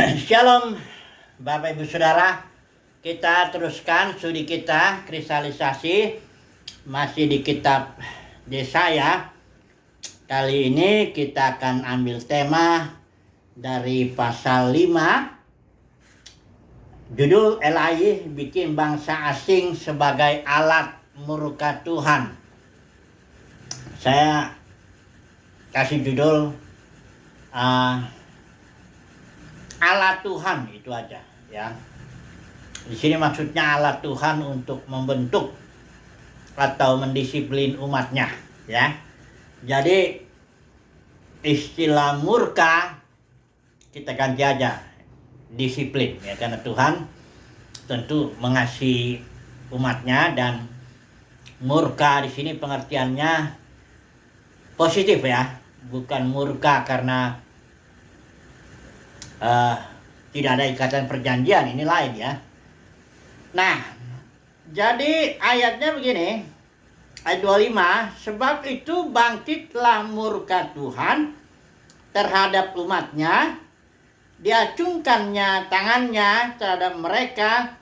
Shalom Bapak Ibu Saudara, kita teruskan studi kita kristalisasi masih di kitab Yesaya. Kali ini kita akan ambil tema dari pasal 5, judul Elai bikin bangsa asing sebagai alat murka Tuhan. Saya kasih judul alat Tuhan, itu aja ya. Di sini maksudnya alat Tuhan untuk membentuk atau mendisiplin umatnya ya. Jadi istilah murka kita ganti aja disiplin ya, karena Tuhan tentu mengasihi umatnya, dan murka di sini pengertiannya positif ya, bukan murka karena tidak ada ikatan perjanjian, ini lain ya. Nah, jadi ayatnya begini, ayat 25, sebab itu bangkitlah murka Tuhan terhadap umatnya, diacungkannya tangannya terhadap mereka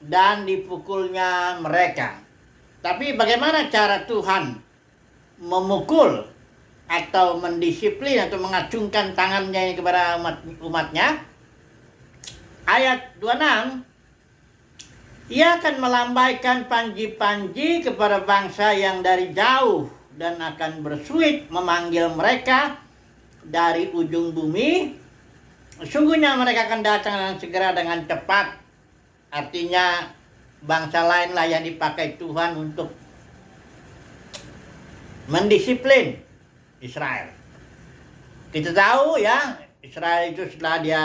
dan dipukulnya mereka. Tapi bagaimana cara Tuhan memukul atau mendisiplin atau mengacungkan tangannya kepada umatnya? Ayat 26, ia akan melambaikan panji-panji kepada bangsa yang dari jauh dan akan bersuit memanggil mereka dari ujung bumi. Sungguhnya mereka akan datang dengan segera dengan cepat. Artinya bangsa lainlah yang dipakai Tuhan untuk mendisiplin Israel. Kita tahu ya, Israel itu setelah dia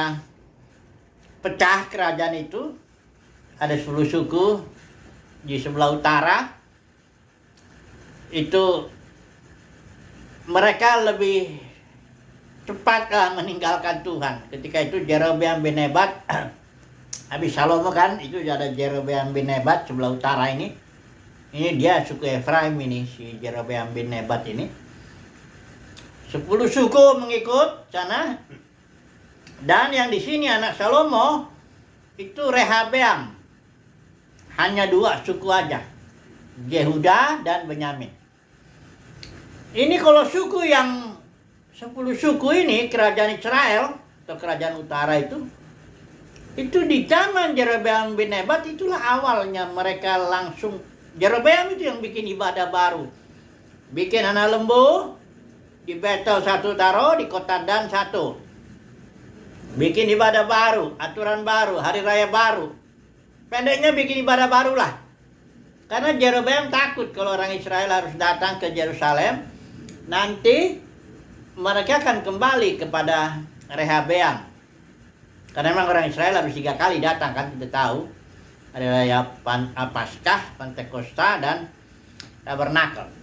pecah kerajaan itu, ada 10 suku di sebelah utara. Itu mereka lebih cepat meninggalkan Tuhan. Ketika itu Jerobeam bin Nebat habis Salomo kan, itu ada Jerobeam bin Nebat sebelah utara ini. Ini dia suku Efraim ini, si Jerobeam bin Nebat ini. 10 suku mengikut sana, dan yang di sini anak Salomo itu Rehabeam, hanya 2 suku aja, Yehuda dan Benyamin. Ini kalau suku yang 10 suku ini, kerajaan Israel atau kerajaan utara itu di zaman Jerobeam bin Nebat, itulah awalnya mereka langsung, Jerobeam itu yang bikin ibadah baru, bikin anak lembu. Di Betel 1 taruh, di kota Dan 1. Bikin ibadah baru, aturan baru, hari raya baru. Pendeknya bikin ibadah baru lah. Karena Jerobeam takut kalau orang Israel harus datang ke Yerusalem, nanti mereka akan kembali kepada Rehabeam. Karena memang orang Israel harus 3 kali datang kan, kita tahu. Hari raya Paskah, Pentakosta, dan Tabernakel.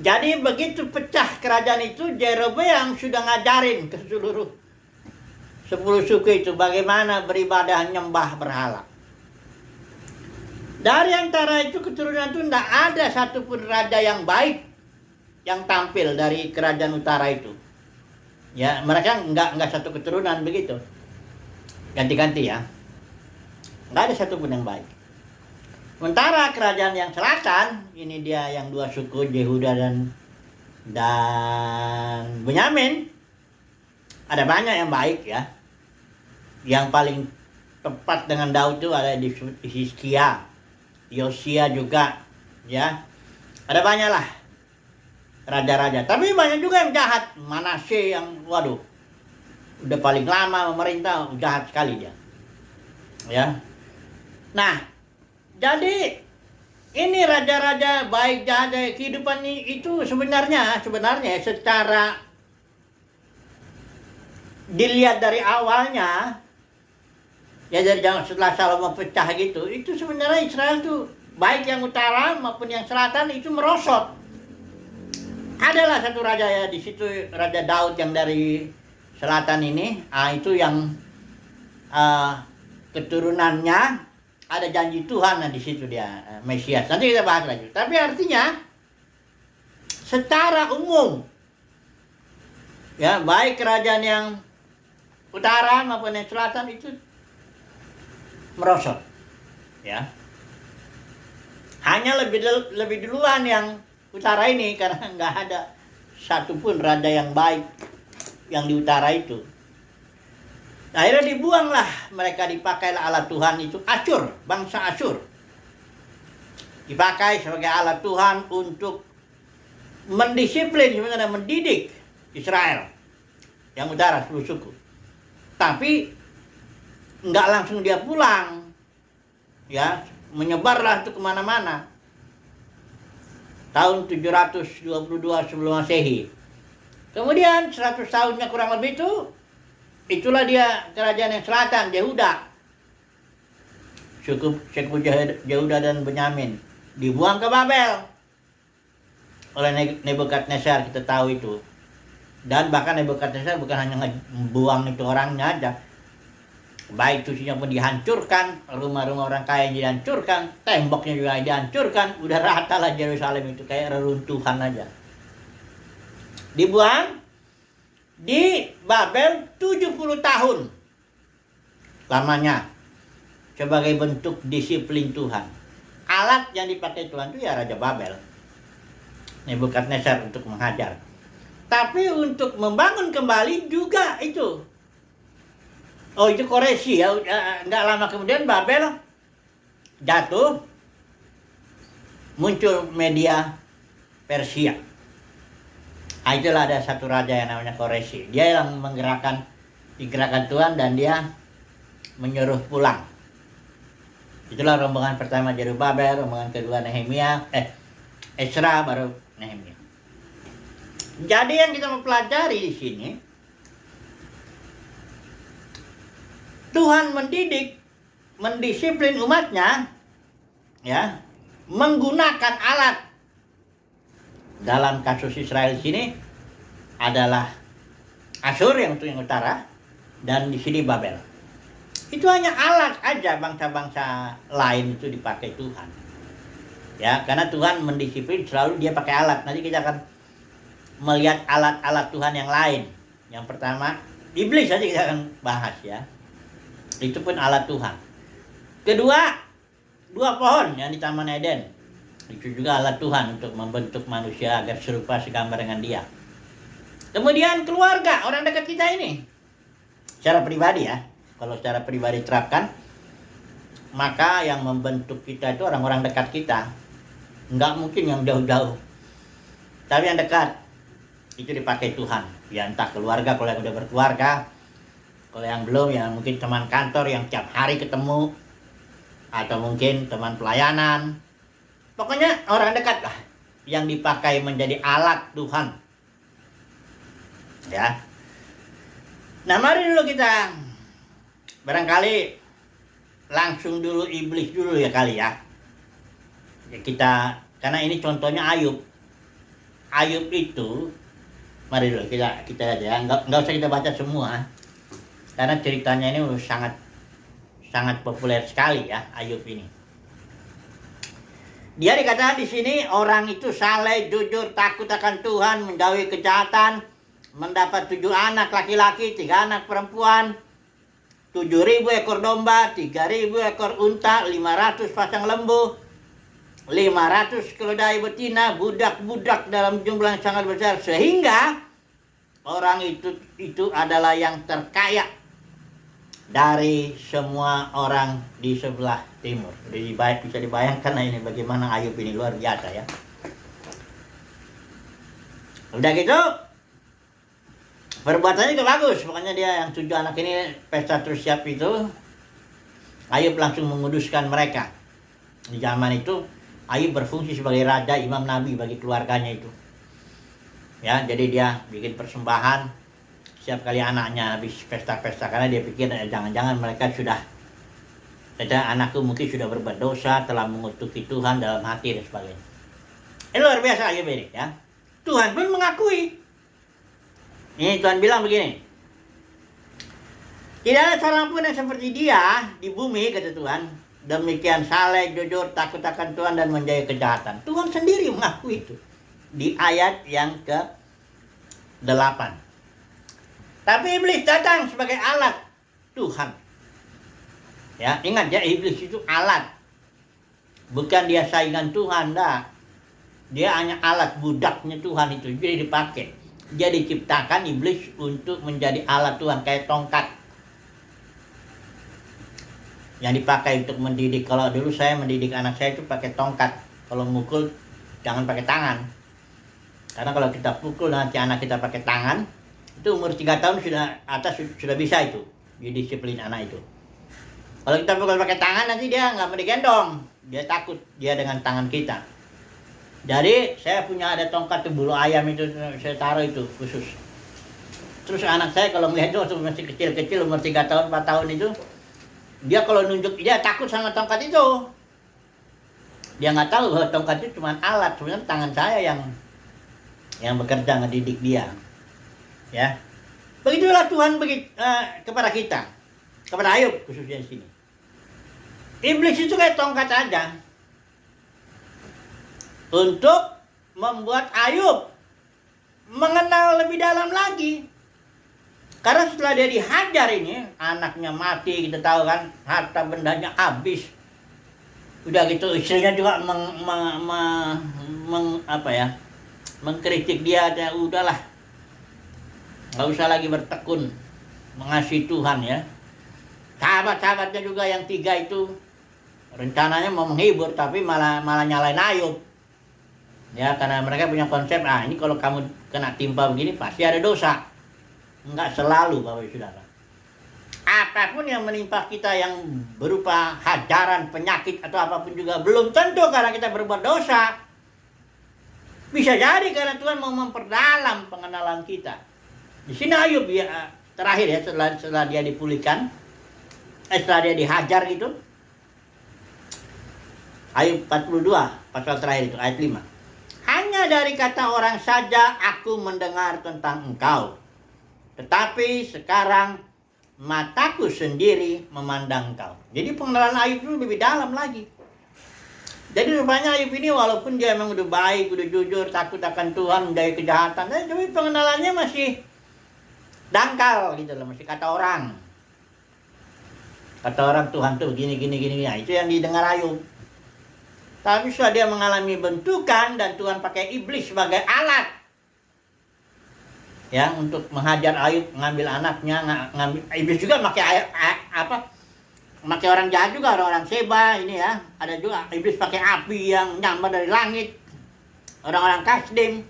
Jadi begitu pecah kerajaan itu, Jerobeam sudah ngajarin ke seluruh 10 suku itu bagaimana beribadah nyembah berhala. Dari antara itu keturunan itu tidak ada satupun raja yang baik yang tampil dari kerajaan utara itu. Ya, mereka enggak satu keturunan begitu. Ganti-ganti ya. Enggak ada satupun yang baik. Sementara kerajaan yang selatan, ini dia yang 2 suku, Yehuda dan Benyamin, ada banyak yang baik ya. Yang paling tepat dengan Daud itu ada di Hizkia, Yosia juga ya. Ada banyak lah raja-raja. Tapi banyak juga yang jahat. Manasye yang waduh, udah paling lama memerintah, jahat sekali dia. Ya. Nah, jadi ini raja-raja baik jahat, kehidupan itu sebenarnya secara dilihat dari awalnya ya, dari setelah Salomo pecah gitu, itu sebenarnya Israel tuh baik yang utara maupun yang selatan itu merosot. Adalah satu raja ya di situ, Raja Daud yang dari selatan ini, itu yang keturunannya ada janji Tuhan, di situ dia Mesias. Nanti kita bahas lagi. Tapi artinya secara umum ya, baik kerajaan yang utara maupun yang selatan itu merosot, ya. Hanya lebih duluan yang utara ini karena nggak ada satupun raja yang baik yang di utara itu. Akhirnya dibuanglah mereka, dipakailah alat Tuhan itu Asyur, bangsa Asyur. Dipakai sebagai alat Tuhan untuk mendisiplin, sebenarnya mendidik Israel yang utara, 10 suku. Tapi nggak langsung dia pulang, ya, menyebarlah itu kemana-mana. Tahun 722 sebelum Masehi. Kemudian 100 tahunnya kurang lebih itulah dia kerajaan yang selatan, Yehuda. Suku Yehuda dan Benyamin dibuang ke Babel oleh Nebukadnezar, kita tahu itu. Dan bahkan Nebukadnezar bukan hanya membuang itu orangnya aja, baik susunya pun dihancurkan, rumah-rumah orang kaya dihancurkan, temboknya juga dihancurkan, udah rata lah Yerusalem itu kayak reruntuhan aja. Dibuang di Babel 70 tahun lamanya sebagai bentuk disiplin Tuhan. Alat yang dipakai Tuhan itu ya Raja Babel, Nebukadnezar, untuk menghajar. Tapi untuk membangun kembali juga itu. Oh, itu koreksi ya. Nggak lama kemudian Babel jatuh, muncul media Persia. Itulah ada satu raja yang namanya Koreshi. Dia yang digerakkan Tuhan dan dia menyuruh pulang. Itulah rombongan pertama Zerubabel, rombongan kedua Nehemia, Ezra, baru Nehemia. Jadi yang kita mempelajari di sini, Tuhan mendisiplin umatnya, ya, menggunakan alat. Dalam kasus Israel di sini adalah Asyur yang utara, dan di sini Babel. Itu hanya alat aja, bangsa-bangsa lain itu dipakai Tuhan. Ya, karena Tuhan mendisiplin selalu dia pakai alat. Nanti kita akan melihat alat-alat Tuhan yang lain. Yang pertama, iblis saja kita akan bahas, ya. Itu pun alat Tuhan. Kedua, 2 pohon yang di Taman Eden. Itu juga alat Tuhan untuk membentuk manusia agar serupa segambar dengan dia. Kemudian keluarga, orang dekat kita ini. Secara pribadi, ya. Kalau secara pribadi terapkan, maka yang membentuk kita itu orang-orang dekat kita. Enggak mungkin yang jauh-jauh. Tapi yang dekat, itu dipakai Tuhan. Ya, entah keluarga, kalau yang udah berkeluarga. Kalau yang belum, ya mungkin teman kantor yang tiap hari ketemu. Atau mungkin teman pelayanan. Pokoknya orang dekat lah yang dipakai menjadi alat Tuhan. Ya. Nah, mari dulu kita barangkali langsung dulu iblis dulu ya kali ya. Kita, karena ini contohnya Ayub. Ayub itu, mari dulu kita lihat ya. Enggak usah kita baca semua. Karena ceritanya ini sangat populer sekali ya, Ayub ini. Dia dikatakan di sini orang itu saleh, jujur, takut akan Tuhan, menjauhi kejahatan, mendapat 7 anak laki-laki, 3 anak perempuan, 7.000 ekor domba, 3.000 ekor unta, 500 pasang lembu, 500 keledai betina, budak-budak dalam jumlah yang sangat besar, sehingga orang itu adalah yang terkaya dari semua orang di sebelah timur. Jadi bisa dibayangkan ini bagaimana Ayub ini luar biasa ya. Udah gitu, perbuatannya juga bagus. Makanya dia yang 7 anak ini pesta terus siap itu, Ayub langsung menguduskan mereka. Di zaman itu Ayub berfungsi sebagai raja, imam, nabi bagi keluarganya itu. Ya, jadi dia bikin persembahan setiap kali anaknya habis pesta-pesta, karena dia pikir jangan-jangan mereka anakku mungkin sudah berbuat dosa, telah mengutuki Tuhan dalam hati dan sebagainya. Luar biasa Ayub ini ya. Tuhan pun mengakui. Ini Tuhan bilang begini. Tidak ada seorang pun yang seperti dia di bumi, kata Tuhan. Demikian saleh, jujur, takut akan Tuhan dan menjauhi kejahatan. Tuhan sendiri mengakui itu. Di ayat yang ke-8. Tapi iblis datang sebagai alat Tuhan. Ya, ingat ya, iblis itu alat. Bukan dia saingan Tuhan, enggak. Dia hanya alat, budaknya Tuhan itu. Jadi dipakai. Dia diciptakan iblis untuk menjadi alat Tuhan, kayak tongkat yang dipakai untuk mendidik. Kalau dulu saya mendidik anak saya itu pakai tongkat. Kalau mukul jangan pakai tangan. Karena kalau kita pukul nanti anak kita pakai tangan, itu umur 3 tahun sudah bisa itu didisiplin anak itu. Kalau kita pukul pakai tangan nanti dia nggak mau digendong, dia takut dia dengan tangan kita. Jadi saya punya ada tongkat tuh, bulu ayam itu saya taruh itu khusus. Terus anak saya kalau melihat itu masih kecil-kecil umur 3 tahun 4 tahun itu, dia kalau nunjuk dia takut sama tongkat itu. Dia nggak tahu bahwa tongkat itu cuma alat, sebenarnya tangan saya yang bekerja ngedidik dia. Ya, begitulah Tuhan kepada kita, kepada Ayub khususnya di sini. Iblis itu kayak tongkat aja untuk membuat Ayub mengenal lebih dalam lagi. Karena setelah dia dihajar ini, anaknya mati, kita tahu kan, harta bendanya habis. Udah gitu istrinya juga mengkritik dia, udahlah, nggak usah lagi bertekun mengasihi Tuhan ya. Sahabat-sahabatnya juga yang 3 itu rencananya mau menghibur, tapi malah nyalain Ayub. Ya, karena mereka punya konsep, ini kalau kamu kena timpa begini pasti ada dosa. Enggak selalu, Bapak Ibu Saudara. Apapun yang menimpa kita yang berupa hajaran, penyakit atau apapun juga belum tentu karena kita berbuat dosa. Bisa jadi karena Tuhan mau memperdalam pengenalan kita. Di sini Ayub ya, terakhir ya, setelah dia dipulihkan, setelah dia dihajar gitu. Ayub 42 pasal terakhir itu ayat 5. Hanya dari kata orang saja aku mendengar tentang engkau, tetapi sekarang mataku sendiri memandang engkau. Jadi pengenalan Ayub itu lebih dalam lagi. Jadi rupanya Ayub ini walaupun dia memang udah baik, udah jujur, takut akan Tuhan, menjauhi kejahatan, tapi pengenalannya masih dangkal gitu loh, masih kata orang. Kata orang Tuhan tuh gini. Nah, itu yang didengar Ayub. Tapi setelah dia mengalami bentukan dan Tuhan pakai iblis sebagai alat ya untuk menghajar Ayub, ngambil anaknya, iblis juga pakai pakai orang jahat juga, orang Seba ini ya. Ada juga iblis pakai api yang nyambar dari langit, orang-orang Kasdim.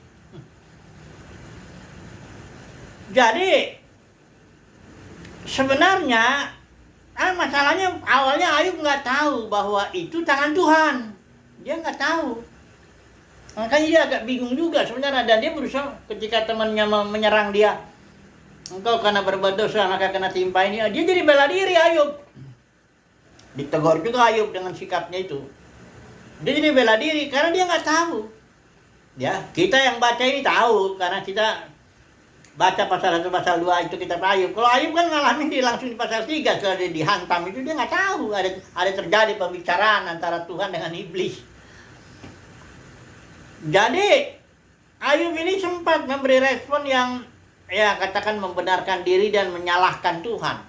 Jadi sebenarnya masalahnya awalnya Ayub nggak tahu bahwa itu tangan Tuhan. Dia nggak tahu. Makanya dia agak bingung juga sebenarnya. Dan dia berusaha ketika temannya menyerang dia, engkau karena berbuat dosa maka kena timpa ini. Dia jadi bela diri Ayub. Ditegur juga Ayub dengan sikapnya itu. Dia jadi bela diri karena dia nggak tahu. Ya, kita yang baca ini tahu karena kita baca pasal 1 pasal 2 itu kitab Ayub. Kalau Ayub kan ngalamin langsung di pasal 3 setelah dia dihantam itu, dia nggak tahu ada terjadi pembicaraan antara Tuhan dengan iblis. Jadi Ayub ini sempat memberi respon yang ya katakan membenarkan diri dan menyalahkan Tuhan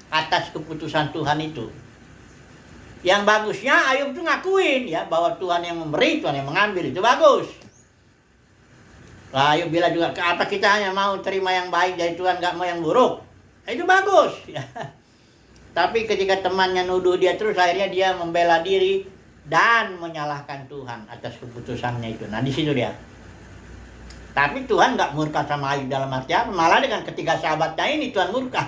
atas keputusan Tuhan itu. Yang bagusnya Ayub itu ngakuin ya bahwa Tuhan yang memberi, Tuhan yang mengambil, itu bagus. Lah Ayub bilang juga, apa kita hanya mau terima yang baik dari Tuhan, nggak mau yang buruk? Itu bagus. Ya. Tapi ketika temannya nuduh dia terus, akhirnya dia membela diri dan menyalahkan Tuhan atas keputusannya itu. Nah di situ dia. Tapi Tuhan nggak murka sama Ayub dalam arti apa? Malah dengan ketiga sahabatnya ini Tuhan murka.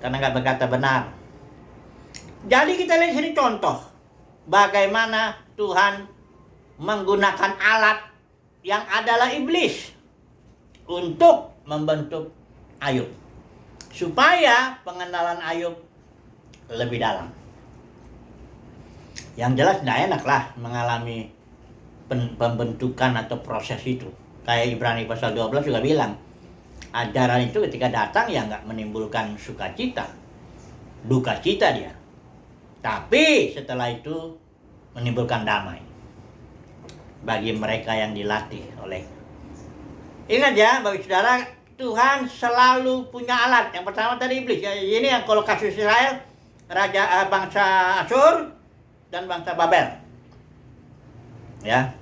Karena nggak berkata benar. Jadi kita lihat sini contoh bagaimana Tuhan menggunakan alat yang adalah iblis untuk membentuk Ayub supaya pengenalan Ayub lebih dalam. Yang jelas tidak enak lah mengalami pembentukan atau proses itu. Kayak Ibrani pasal 12 juga bilang, ajaran itu ketika datang ya nggak menimbulkan sukacita, duka cita dia. Tapi setelah itu menimbulkan damai bagi mereka yang dilatih oleh. Ingat ya, bagi saudara, Tuhan selalu punya alat. Yang pertama tadi iblis. Ya, ini yang kalau kasus Israel, bangsa Asyur dan bangsa Babel. Ya,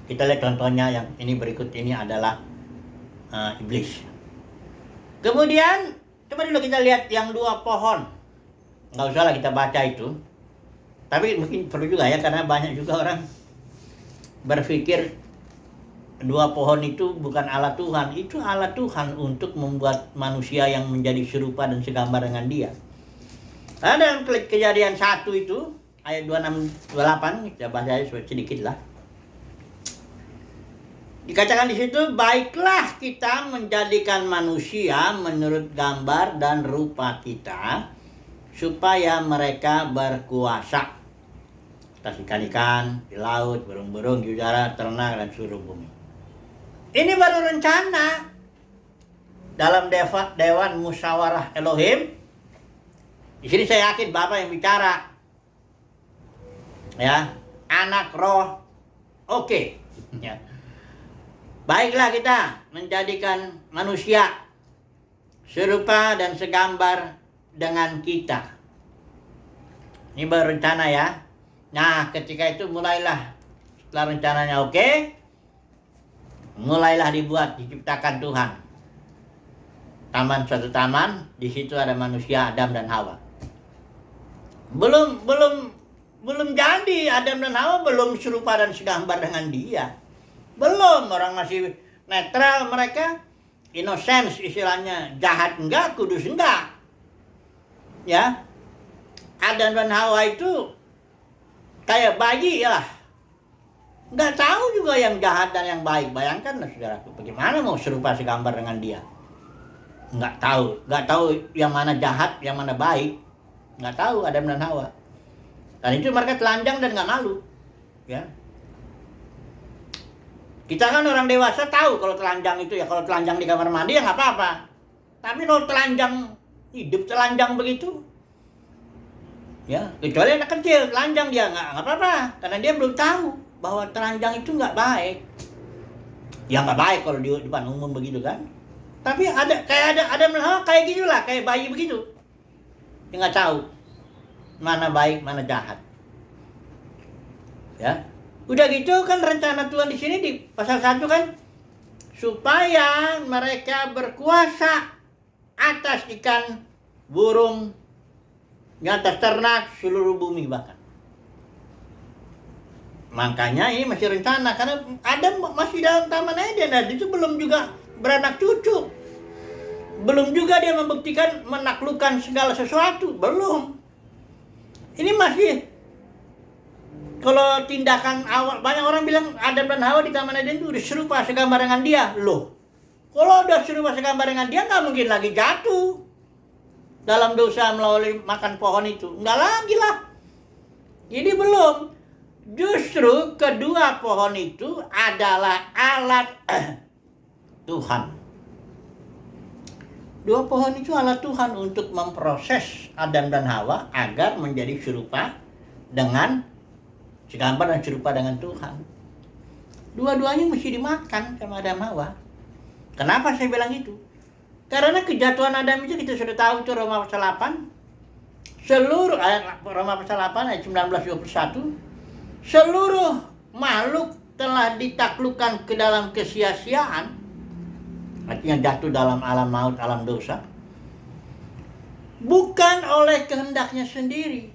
kita lihat contohnya yang ini berikut ini adalah iblis. Kemudian coba dulu kita lihat yang 2 pohon. Nggak usah lah kita baca itu. Tapi mungkin perlu juga ya, karena banyak juga orang berpikir 2 pohon itu bukan alat Tuhan. Itu alat Tuhan untuk membuat manusia yang menjadi serupa dan segambar dengan dia. Dalam Kejadian 1 itu, ayat 26-28, kita baca sedikit lah. Dikatakan di situ, baiklah kita menjadikan manusia menurut gambar dan rupa kita, supaya mereka berkuasa atas ikan-ikan, di laut, burung-burung, di udara, ternak, dan seluruh bumi. Ini baru rencana dalam Dewan Musyawarah Elohim. Di sini saya yakin Bapak yang bicara. Ya, anak roh. Oke. Ya. Baiklah kita menjadikan manusia serupa dan segambar dengan kita. Ini baru rencana ya. Nah, ketika itu mulailah, setelah rencananya oke, mulailah diciptakan Tuhan. Suatu taman, di situ ada manusia Adam dan Hawa. Belum jadi, Adam dan Hawa belum serupa dan segambar dengan dia. Belum, orang masih netral mereka, innocence istilahnya, jahat enggak, kudus enggak. Ya, Adam dan Hawa itu kayak bayi ya lah. Nggak tahu juga yang jahat dan yang baik. Bayangkan saudaraku, bagaimana mau serupa segambar dengan dia? Nggak tahu yang mana jahat, yang mana baik. Nggak tahu Adam dan Hawa. Dan itu mereka telanjang dan nggak malu. Ya. Kita kan orang dewasa tahu kalau telanjang itu ya, kalau telanjang di kamar mandi ya nggak apa-apa. Tapi kalau telanjang, hidup telanjang begitu, ya kecuali anak kecil telanjang dia nggak apa-apa, karena dia belum tahu bahwa telanjang itu nggak baik. Ya nggak baik kalau di depan umum begitu kan. Tapi ada kayak gitulah, kayak bayi begitu. Dia nggak tahu mana baik mana jahat. Ya, udah gitu kan rencana Tuhan di sini di pasal 1 kan, supaya mereka berkuasa atas ikan, burung, di atas ternak, seluruh bumi bahkan. Makanya ini masih rencana, karena Adam masih dalam taman Eden, dan itu belum juga beranak cucu. Belum juga dia membuktikan menaklukkan segala sesuatu, belum. Ini masih, kalau tindakan awal, banyak orang bilang Adam dan Hawa di taman Eden itu udah serupa segambar dengan dia. Loh, kalau udah serupa segambar dengan dia, nggak mungkin lagi jatuh dalam dosa melalui makan pohon itu. Nggak lagi lah. Ini belum. Justru kedua pohon itu adalah alat Tuhan. 2 pohon itu alat Tuhan untuk memproses Adam dan Hawa agar menjadi serupa dengan segambar dan serupa dengan Tuhan. Dua-duanya mesti dimakan sama Adam Hawa. Kenapa saya bilang itu? Karena kejatuhan Adam itu kita sudah tahu itu Roma pasal 8. Roma pasal 8 ayat 19-21. Seluruh makhluk telah ditaklukkan ke dalam kesia-siaan. Artinya jatuh dalam alam maut, alam dosa. Bukan oleh kehendaknya sendiri,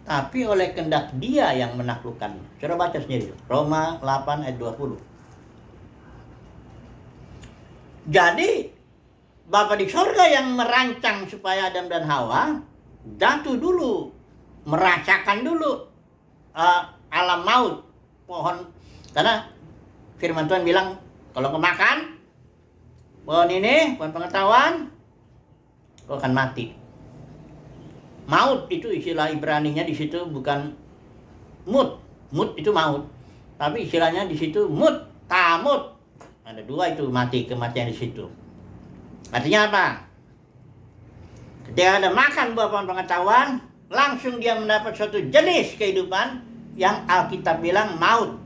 tapi oleh kehendak Dia yang menaklukkan. Coba baca sendiri. Roma 8 ayat 20. Jadi Bapa di sorga yang merancang supaya Adam dan Hawa jatuh dulu, merasakan dulu alam maut, pohon. Karena firman Tuhan bilang, kalau kau makan pohon ini, pohon pengetahuan, kau akan mati. Maut itu istilah Ibraninya di situ bukan mut. Mut itu maut. Tapi istilahnya di situ mut, tamut. Ada 2 itu mati, kematian di situ. Artinya apa? Ketika ada makan buah pohon pengetahuan, langsung dia mendapat suatu jenis kehidupan yang Alkitab bilang maut,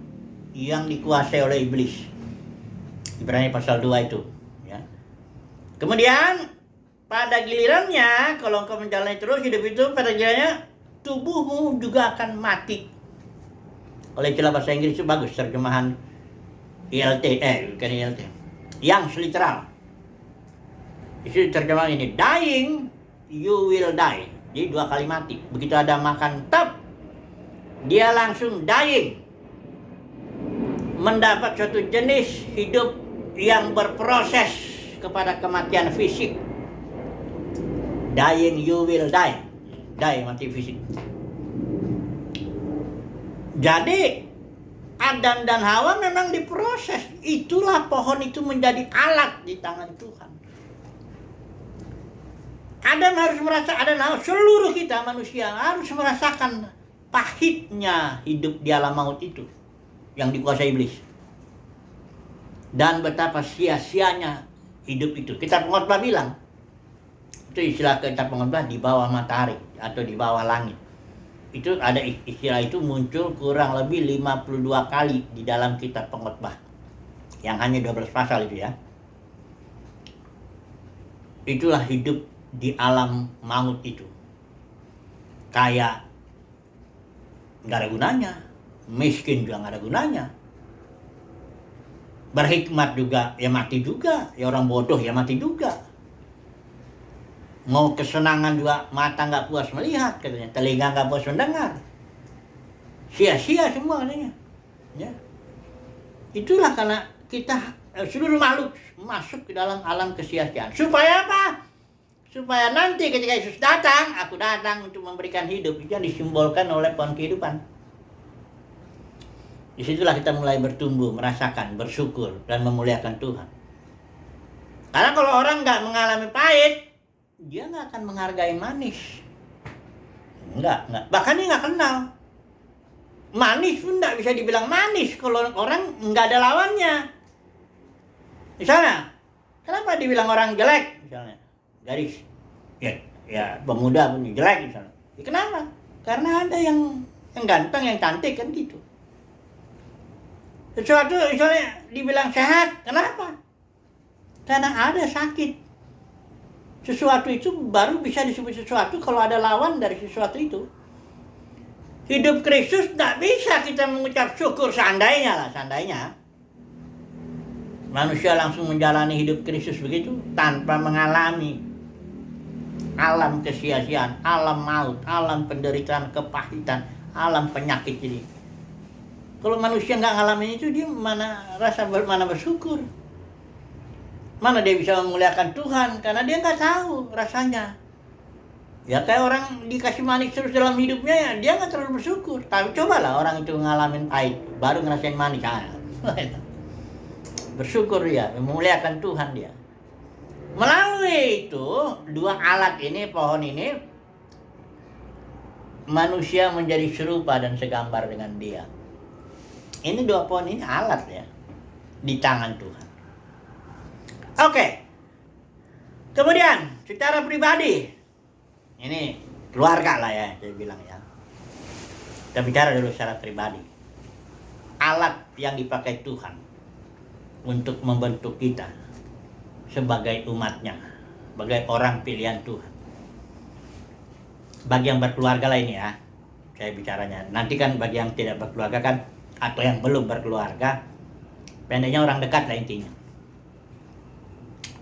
yang dikuasai oleh iblis. Ibrani pasal 2 itu. Kemudian pada gilirannya, kalau engkau menjalani terus hidup itu, pada gilirannya tubuhmu juga akan mati. Oleh istilah bahasa Inggris itu bagus terjemahan bukan ILT, yang literal. Itu terjemahan ini, dying you will die. Jadi 2 kali mati. Begitu ada makan tep, dia langsung dying, mendapat suatu jenis hidup yang berproses kepada kematian fisik. Dying you will die. Die, mati fisik. Jadi Adam dan Hawa memang diproses. Itulah pohon itu menjadi alat di tangan Tuhan. Adam harus merasa, Adam dan Hawa, seluruh kita manusia harus merasakan pahitnya hidup di alam maut itu yang dikuasai iblis. Dan betapa sia-sianya hidup itu. Kitab Pengkhotbah bilang, itu istilah kitab Pengkhotbah, di bawah matahari atau di bawah langit. Itu ada istilah itu muncul kurang lebih 52 kali di dalam kitab Pengkhotbah. Yang hanya 12 pasal itu ya. Itulah hidup di alam maut itu. Kaya nggak ada gunanya, miskin juga nggak ada gunanya, berhikmat juga ya mati juga, ya orang bodoh ya mati juga. Mau kesenangan juga mata nggak puas melihat katanya, telinga nggak puas mendengar, sia-sia semua katanya. Ya. Itulah karena kita seluruh makhluk masuk ke dalam alam kesia-siaan. Supaya apa? Supaya nanti ketika Yesus datang, aku datang untuk memberikan hidup. Itu yang disimbolkan oleh pohon kehidupan. Disitulah kita mulai bertumbuh, merasakan, bersyukur, dan memuliakan Tuhan. Karena kalau orang nggak mengalami pahit, dia nggak akan menghargai manis. Enggak. Bahkan dia nggak kenal. Manis pun nggak bisa dibilang manis kalau orang nggak ada lawannya. Misalnya, kenapa dibilang orang jelek? Misalnya, garis. Ya pemuda pun jelek misalnya. Ya, kenapa? Karena ada yang ganteng, yang cantik kan gitu. Sesuatu misalnya dibilang sehat, kenapa? Karena ada sakit. Sesuatu itu baru bisa disebut sesuatu kalau ada lawan dari sesuatu itu. Hidup Kristus tidak bisa kita mengucap syukur seandainya. Manusia langsung menjalani hidup Kristus begitu tanpa mengalami alam kesia-siaan, alam maut, alam penderitaan, kepahitan, alam penyakit ini. Kalau manusia nggak ngalamin itu, dia mana bersyukur? Mana dia bisa memuliakan Tuhan? Karena dia nggak tahu rasanya. Ya kayak orang dikasih manis terus dalam hidupnya, ya dia nggak terlalu bersyukur. Tapi cobalah orang itu ngalamin pahit, baru ngerasain manis. Bersyukur dia, memuliakan Tuhan dia. Melalui itu, 2 alat ini, pohon ini, manusia menjadi serupa dan segambar dengan dia. Ini 2 pohon ini alat ya, di tangan Tuhan. Oke. Kemudian, secara pribadi, ini keluarga lah ya, saya bilang ya. Kita bicara dulu secara pribadi. Alat yang dipakai Tuhan untuk membentuk kita sebagai umatnya, sebagai orang pilihan Tuhan. Bagi yang berkeluarga lah ini ya, saya bicaranya. Nanti kan bagi yang tidak berkeluarga kan, atau yang belum berkeluarga, pendeknya orang dekat lah intinya.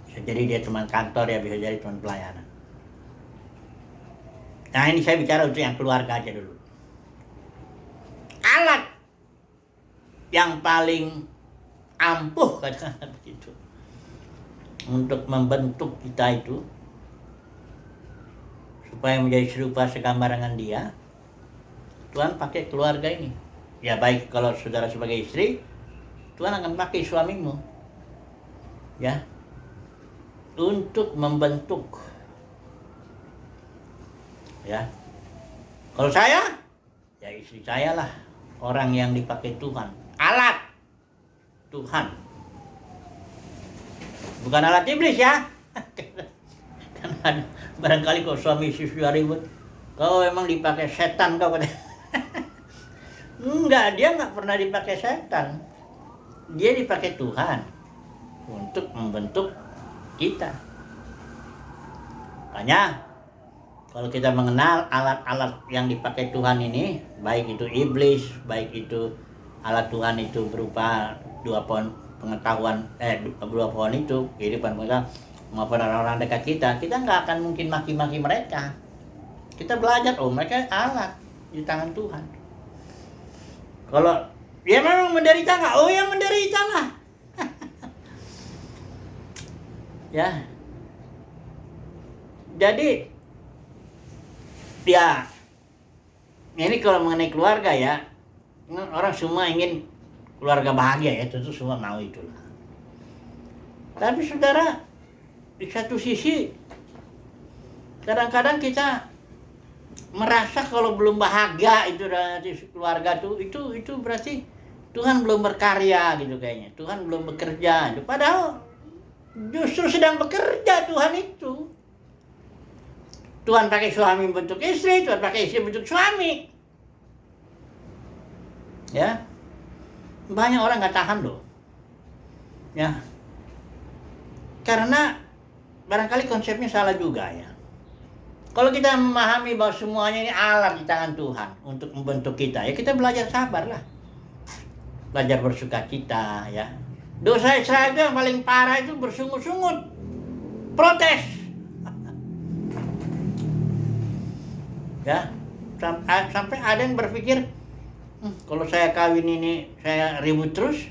Bisa jadi dia teman kantor ya, bisa jadi teman pelayanan. Nah ini saya bicara untuk yang keluarga aja dulu. Alat yang paling ampuh katakan begitu untuk membentuk kita itu supaya menjadi serupa segambar dengan dia, Tuhan pakai keluarga ini. Ya baik kalau saudara sebagai istri, Tuhan akan pakai suamimu ya untuk membentuk ya. Kalau saya, ya istri saya lah orang yang dipakai Tuhan, alat Tuhan. Bukan alat iblis ya. Karena barangkali kalau suami istri sudah ribut, kau emang dipakai setan kau kata. Enggak, dia nggak pernah dipakai setan. Dia dipakai Tuhan untuk membentuk kita. Makanya kalau kita mengenal alat-alat yang dipakai Tuhan ini, baik itu iblis, baik itu alat Tuhan itu berupa dua pohon pengetahuan, dua pohon itu, kehidupan mereka maupun orang-orang dekat kita nggak akan mungkin maki-maki mereka. Kita belajar, mereka alat di tangan Tuhan. Kalau dia memang menderita nggak? Ya menderita lah. Ya. Jadi ya ini kalau mengenai keluarga ya, orang semua ingin keluarga bahagia ya, tentu semua mau itulah. Tapi saudara, di satu sisi kadang-kadang kita merasa kalau belum bahagia itu dari keluarga itu berarti Tuhan belum berkarya gitu kayaknya. Tuhan belum bekerja. Padahal justru sedang bekerja Tuhan itu. Tuhan pakai suami bentuk istri, Tuhan pakai istri bentuk suami. Ya. Banyak orang nggak tahan loh. Ya. Karena barangkali konsepnya salah juga ya. Kalau kita memahami bahwa semuanya ini alat di tangan Tuhan untuk membentuk kita, ya kita belajar sabar lah. Belajar bersukacita ya. Dosa Israel itu yang paling parah itu bersungut-sungut. Protes. Ya. Sampai ada yang berpikir, kalau saya kawin ini saya ribut terus,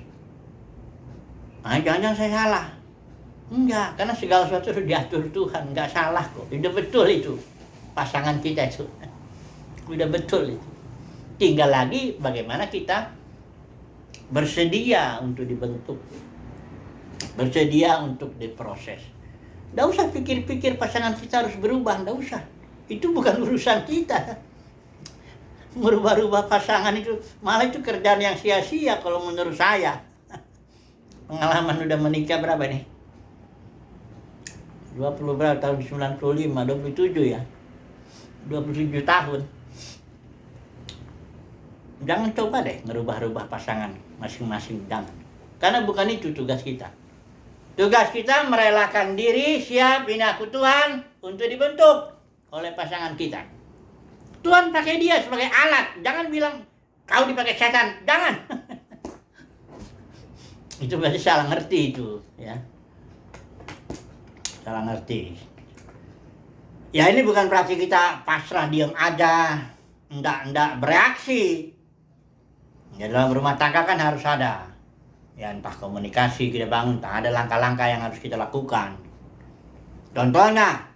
jangan-jangan saya salah. Enggak, karena segala sesuatu sudah diatur Tuhan, enggak salah kok. Udah betul itu. Pasangan kita itu. Udah betul itu. Tinggal lagi bagaimana kita bersedia untuk dibentuk. Bersedia untuk diproses. Enggak usah pikir-pikir pasangan kita harus berubah, enggak usah. Itu bukan urusan kita. Merubah-rubah pasangan itu, malah itu kerjaan yang sia-sia kalau menurut saya. Pengalaman udah menikah berapa nih? 20 berapa tahun 95, 27 ya. 27 tahun. Jangan coba deh ngerubah-rubah pasangan masing-masing, jangan. Karena bukan itu tugas kita. Tugas kita merelakan diri siap, ini aku Tuhan, untuk dibentuk oleh pasangan kita. Tuhan pakai dia sebagai alat. Jangan bilang kau dipakai setan, jangan. Itu berarti salah ngerti itu, ya. Salah ngerti. Ya ini bukan berarti kita pasrah diam aja, enggak bereaksi. Ya dalam rumah tangga kan harus ada. Ya entah komunikasi kita bangun, entah ada langkah-langkah yang harus kita lakukan. Contohnya,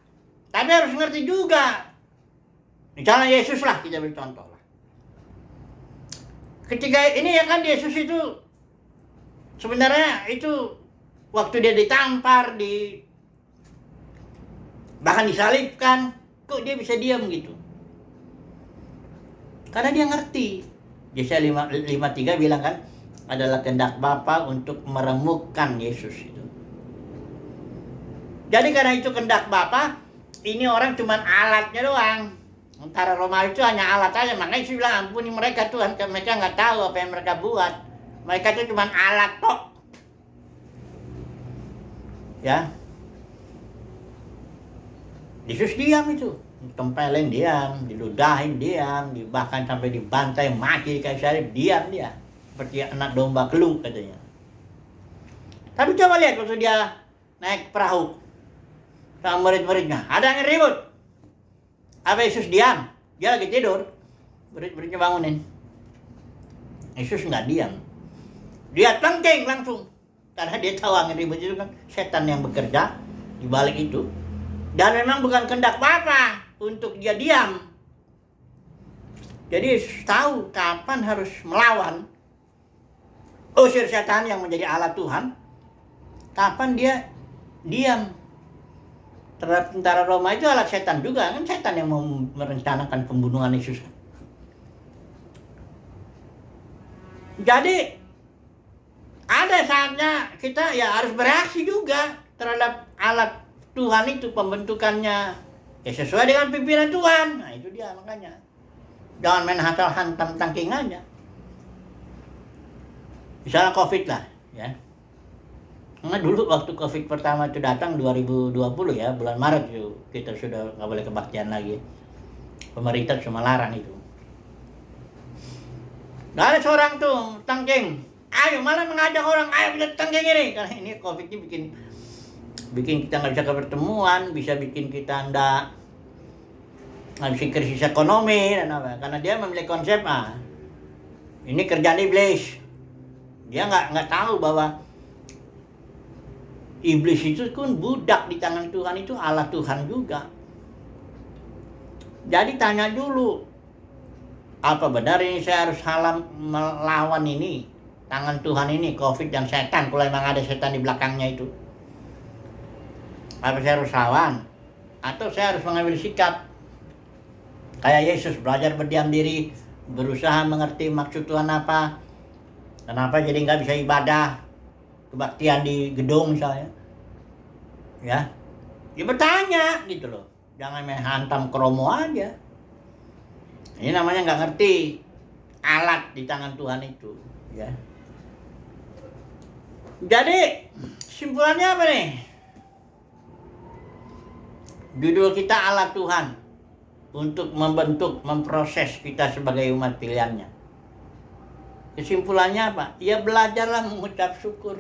tapi harus ngerti juga. Misalnya Yesus lah, kita beri contoh lah. Ketika ini ya kan Yesus itu sebenarnya itu waktu dia ditampar, bahkan disalibkan, kok dia bisa diam gitu? Karena dia ngerti. Yesaya 5:3 bilang kan, adalah kehendak Bapa untuk meremukkan Yesus itu. Jadi karena itu kehendak Bapa, ini orang cuman alatnya doang. Sementara Roma itu hanya alat aja, makanya Yesus bilang ampuni mereka Tuhan, karena mereka nggak tahu apa yang mereka buat. Mereka itu cuman alat kok. Ya. Yesus diam itu, ditempelin diam, diludahin diam, bahkan sampai dibantai mati dikasih salib diam dia, seperti anak domba keluh katanya. Tapi coba lihat waktu dia naik perahu sama murid-muridnya, ada yang ribut. Apa Yesus diam? Dia lagi tidur, murid-muridnya bangunin. Yesus nggak diam, dia tengking langsung, karena dia tahu angin ribut itu kan setan yang bekerja di balik itu. Dan memang bukan kehendak Bapa untuk dia diam. Jadi Yesus tahu kapan harus melawan, usir setan yang menjadi alat Tuhan, kapan dia diam. Terhadap tentara Roma itu alat setan juga, kan setan yang mau merencanakan pembunuhan Yesus. Jadi ada saatnya kita ya harus bereaksi juga terhadap alat Tuhan itu, pembentukannya ya sesuai dengan pimpinan Tuhan. Nah itu dia makanya. Jangan main asal hantam tangking aja. Misalnya COVID lah ya. Nah, dulu waktu COVID pertama itu datang 2020 ya, bulan Maret itu kita sudah nggak boleh kebaktian lagi. Pemerintah cuma larang itu. Nggak ada seorang tuh tangking, ayo malah mengajak orang, ayo kita tangking ini. Karena ini COVID ini bikin kita nggak bisa kepertemuan, bisa bikin kita nggak bisa krisis ekonomi dan apa. Karena dia memiliki konsep ini kerjaan iblis. Dia nggak tahu bahwa iblis itu kan budak di tangan Tuhan, itu Allah Tuhan juga. Jadi tanya dulu, apa benar ini saya harus melawan ini, tangan Tuhan ini, COVID dan setan, kalau memang ada setan di belakangnya itu. Apa saya harus lawan? Atau saya harus mengambil sikap kayak Yesus, belajar berdiam diri, berusaha mengerti maksud Tuhan apa, kenapa jadi nggak bisa ibadah, kebaktian di gedung misalnya, ya bertanya gitu loh, jangan main hantam kromo aja. Ini namanya nggak ngerti alat di tangan Tuhan itu, ya. Jadi kesimpulannya apa nih? Judul kita alat Tuhan untuk membentuk, memproses kita sebagai umat pilihannya. Kesimpulannya apa? Ya belajarlah mengucap syukur,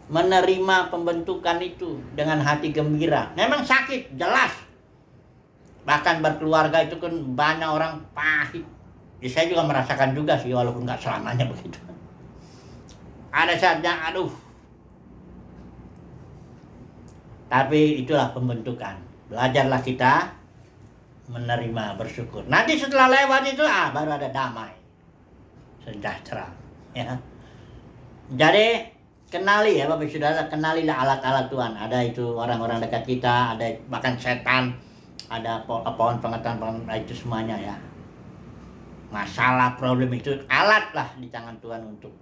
menerima pembentukan itu dengan hati gembira. Memang sakit, jelas. Bahkan berkeluarga itu kan banyak orang pahit. Ya, saya juga merasakan juga sih, walaupun nggak selamanya begitu. Ada saatnya, aduh. Tapi itulah pembentukan. Belajarlah kita menerima, bersyukur. Nanti setelah lewat itu, baru ada damai, sejahtera. Ya. Jadi kenali ya Bapak Saudara, kenalilah alat-alat Tuhan. Ada itu orang-orang dekat kita, ada bahkan setan, ada pohon pengetahuan itu semuanya ya. Masalah, problem itu alat lah di tangan Tuhan untuk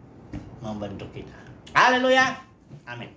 membentuk kita. Haleluya. Amin.